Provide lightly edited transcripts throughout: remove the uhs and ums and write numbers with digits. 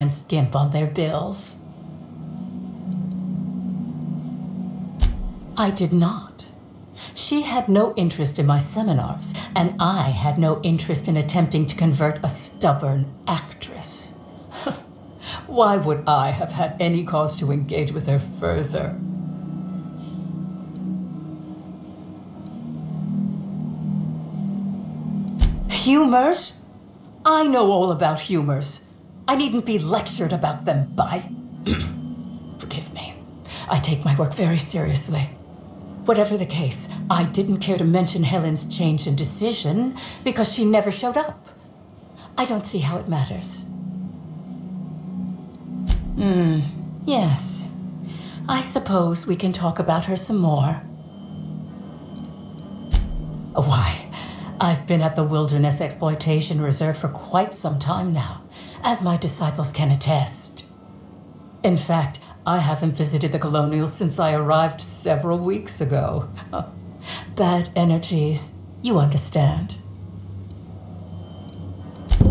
can skimp on their bills. I did not. She had no interest in my seminars, and I had no interest in attempting to convert a stubborn actress. Why would I have had any cause to engage with her further? Humors? I know all about humors. I needn't be lectured about them by... Forgive me. I take my work very seriously. Whatever the case, I didn't care to mention Helen's change in decision because she never showed up. I don't see how it matters. Yes. I suppose we can talk about her some more. Why, I've been at the Wilderness Exploitation Reserve for quite some time now, as my disciples can attest. In fact, I haven't visited the Colonials since I arrived several weeks ago. Bad energies, you understand.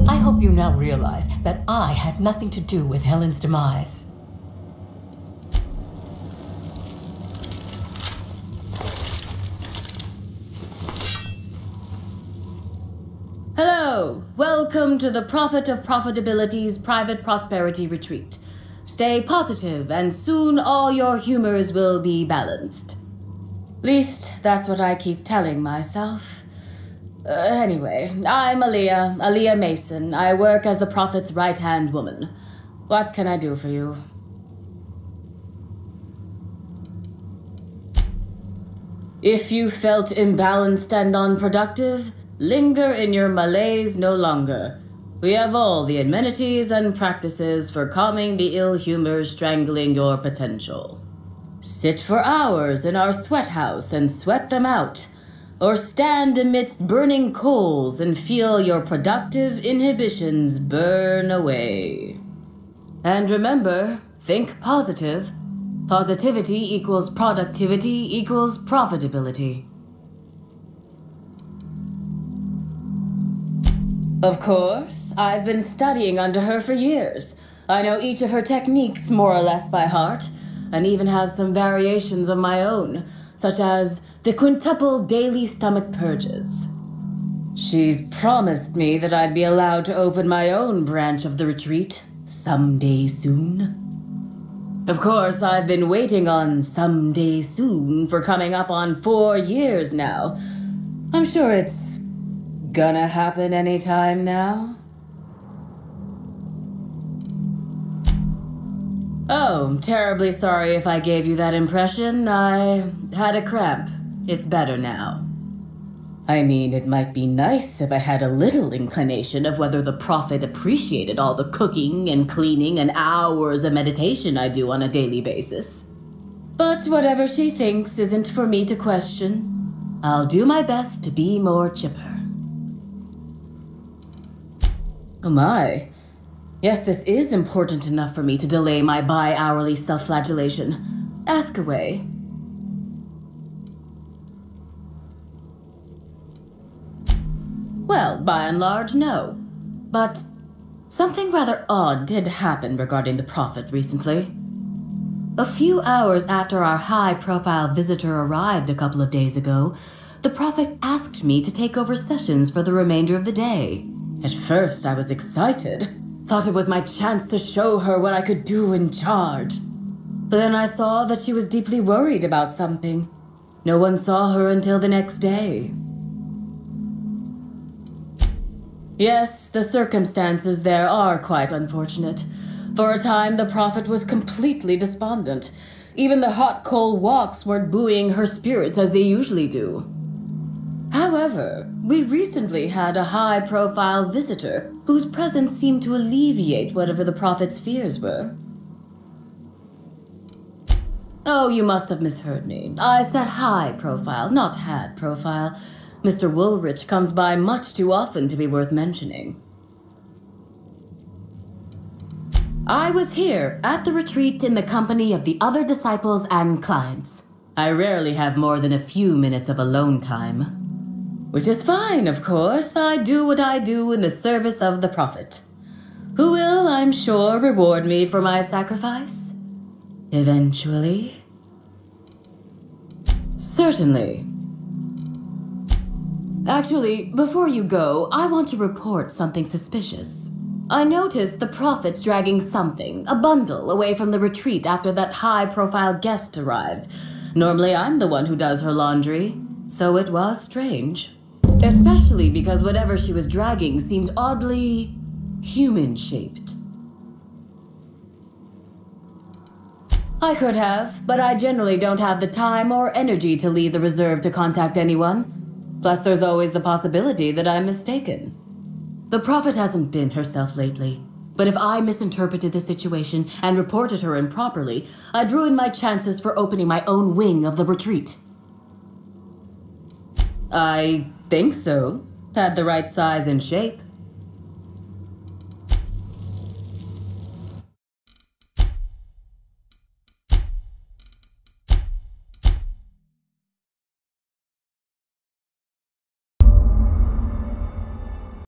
I hope you now realize that I had nothing to do with Helen's demise. Hello! Welcome to the Prophet of Profitability's Private Prosperity Retreat. Stay positive, and soon all your humors will be balanced. Least, that's what I keep telling myself. Anyway, I'm Aaliyah Mason. I work as the Prophet's right-hand woman. What can I do for you? If you felt imbalanced and unproductive, linger in your malaise no longer. We have all the amenities and practices for calming the ill humors strangling your potential. Sit for hours in our sweat house and sweat them out, or stand amidst burning coals and feel your productive inhibitions burn away. And remember, think positive. Positivity equals productivity equals profitability. Of course, I've been studying under her for years. I know each of her techniques more or less by heart, and even have some variations of my own, such as the quintuple daily stomach purges. She's promised me that I'd be allowed to open my own branch of the retreat someday soon. Of course, I've been waiting on someday soon for coming up on 4 years now. I'm sure it's gonna happen anytime now. Oh, terribly sorry if I gave you that impression. I had a cramp. It's better now. I mean, it might be nice if I had a little inclination of whether the Prophet appreciated all the cooking and cleaning and hours of meditation I do on a daily basis. But whatever she thinks isn't for me to question. I'll do my best to be more chipper. Oh my. Yes, this is important enough for me to delay my bi-hourly self-flagellation. Ask away. Well, by and large, no. But something rather odd did happen regarding the Prophet recently. A few hours after our high-profile visitor arrived a couple of days ago, the Prophet asked me to take over sessions for the remainder of the day. At first, I was excited. Thought it was my chance to show her what I could do in charge. But then I saw that she was deeply worried about something. No one saw her until the next day. Yes, the circumstances there are quite unfortunate. For a time, the Prophet was completely despondent. Even the hot coal walks weren't buoying her spirits as they usually do. However, we recently had a high-profile visitor whose presence seemed to alleviate whatever the Prophet's fears were. Oh, you must have misheard me. I said high-profile, not had-profile. Mr. Woolrich comes by much too often to be worth mentioning. I was here at the retreat in the company of the other disciples and clients. I rarely have more than a few minutes of alone time. Which is fine, of course. I do what I do in the service of the Prophet. who will, I'm sure, reward me for my sacrifice. Eventually. Certainly. Actually, before you go, I want to report something suspicious. I noticed the Prophet dragging something, a bundle, away from the retreat after that high-profile guest arrived. Normally, I'm the one who does her laundry, so it was strange. Especially because whatever she was dragging seemed oddly human-shaped. I could have, but I generally don't have the time or energy to leave the reserve to contact anyone. Plus, there's always the possibility that I'm mistaken. The Prophet hasn't been herself lately, but if I misinterpreted the situation and reported her improperly, I'd ruin my chances for opening my own wing of the retreat. I think so. Had the right size and shape.